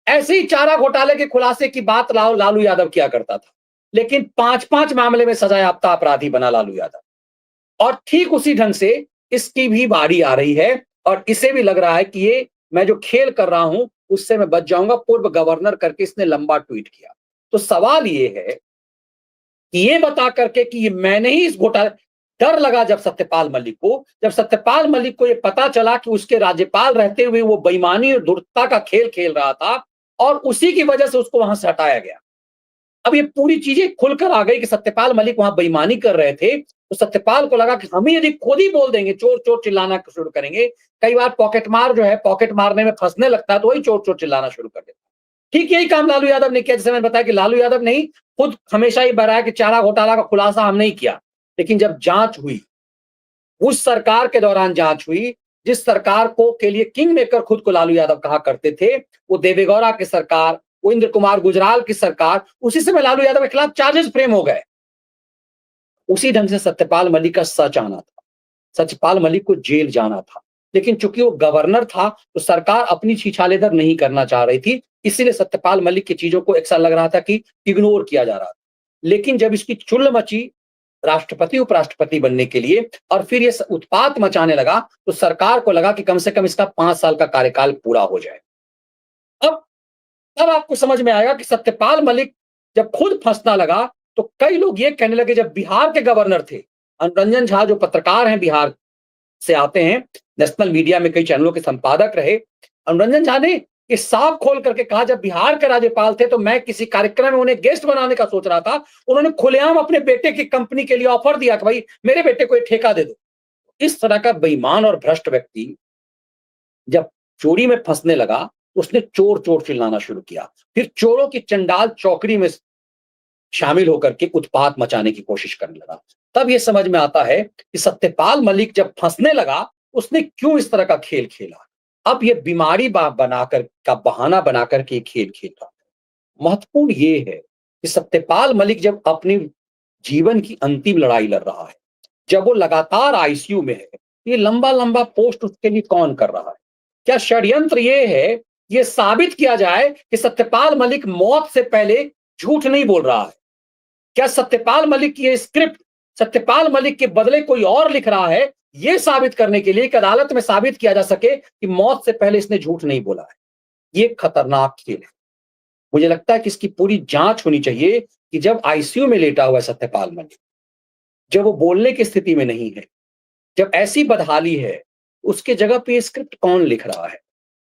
ऐसे ही चारा घोटाले के खुलासे की बात लालू यादव किया करता था, लेकिन 5-5 मामले में सजा याफ्ता अपराधी बना लालू यादव। और ठीक उसी ढंग से इसकी भी बारी आ रही है और इसे भी लग रहा है कि ये मैं जो खेल कर रहा हूं उससे मैं बच जाऊंगा, पूर्व गवर्नर करके इसने लंबा ट्वीट किया। तो सवाल ये है कि ये बता करके कि ये मैंने ही इस घोटाले, डर लगा जब सत्यपाल मलिक को, जब सत्यपाल मलिक को ये पता चला कि उसके राज्यपाल रहते हुए वो बेईमानी और धूर्तता का खेल खेल रहा था और उसी की वजह से उसको वहां से हटाया गया। अब ये पूरी चीजें खुलकर आ गई कि सत्यपाल मलिक वहां बेईमानी कर रहे थे, तो सत्यपाल को लगा कि हम ही यदि खुद ही बोल देंगे, चोर चोर चिल्लाना शुरू करेंगे। कई बार पॉकेट मार जो है, पॉकेट मारने में फंसने लगता है तो वही चोर चोर चिल्लाना शुरू कर देता है। ठीक यही काम लालू यादव ने किया, जैसे मैंने बताया कि लालू यादव ने ही खुद हमेशा ही बताया कि चारा घोटाला का खुलासा हम नहीं किया, लेकिन जब जांच हुई, उस सरकार के दौरान जांच हुई, जिस सरकार को के लिए किंग मेकर खुद को लालू यादव कहा करते थे, वो देवेगौड़ा की सरकार, वो इंद्र कुमार गुजराल की सरकार, उसी समय लालू यादव के खिलाफ चार्जेस फ्रेम हो गए। उसी ढंग से सत्यपाल मलिक का सच आना था, सत्यपाल मलिक को जेल जाना था, लेकिन चूंकि वो गवर्नर था तो सरकार अपनी छीछालेदर नहीं करना चाह रही थी, इसीलिए सत्यपाल मलिक की चीजों को ऐसा लग रहा था कि इग्नोर किया जा रहा था। लेकिन जब इसकी चुल्ल मची राष्ट्रपति उपराष्ट्रपति बनने के लिए और फिर ये उत्पात मचाने लगा, तो सरकार को लगा कि कम से कम इसका 5 साल का कार्यकाल पूरा हो जाए। अब तब आपको समझ में आएगा कि सत्यपाल मलिक जब खुद फंसना लगा, तो कई लोग ये कहने लगे, जब बिहार के गवर्नर थे अनुरंजन झा, जो पत्रकार हैं बिहार से आते हैं, नेशनल मीडिया में कई चैनलों के संपादक रहे, अनुरंजन झा ने ये साफ खोल करके कहा, जब बिहार के राज्यपाल थे तो मैं किसी कार्यक्रम में उन्हें गेस्ट बनाने का सोच रहा था, उन्होंने खुलेआम अपने बेटे की कंपनी के लिए ऑफर दिया कि भाई मेरे बेटे को ये ठेका दे दो। इस तरह का बेईमान और भ्रष्ट व्यक्ति जब चोरी में फंसने लगा, उसने चोर चोर चिल्लाना शुरू किया, फिर चोरों की चंडाल चौकड़ी में शामिल होकर के उत्पात मचाने की कोशिश करने लगा। तब यह समझ में आता है कि सत्यपाल मलिक जब फंसने लगा, उसने क्यों इस तरह का खेल खेला। अब यह बीमारी बनाकर का बहाना बनाकर के खेल खेल रहा है। महत्वपूर्ण ये है कि सत्यपाल मलिक जब अपनी जीवन की अंतिम लड़ाई लड़ रहा है, जब वो लगातार आईसीयू में है, ये लंबा लंबा पोस्ट उसके लिए कौन कर रहा है? क्या षड्यंत्र ये है, ये साबित किया जाए कि सत्यपाल मलिक मौत से पहले झूठ नहीं बोल रहा है? क्या सत्यपाल मलिक की ये स्क्रिप्ट सत्यपाल मलिक के बदले कोई और लिख रहा है, ये साबित करने के लिए कि अदालत में साबित किया जा सके कि मौत से पहले इसने झूठ नहीं बोला है? ये खतरनाक खेल है। मुझे लगता है कि इसकी पूरी जांच होनी चाहिए कि जब आईसीयू में लेटा हुआ है सत्यपाल मलिक, जब वो बोलने की स्थिति में नहीं है, जब ऐसी बदहाली है, उसके जगह पे ये स्क्रिप्ट कौन लिख रहा है?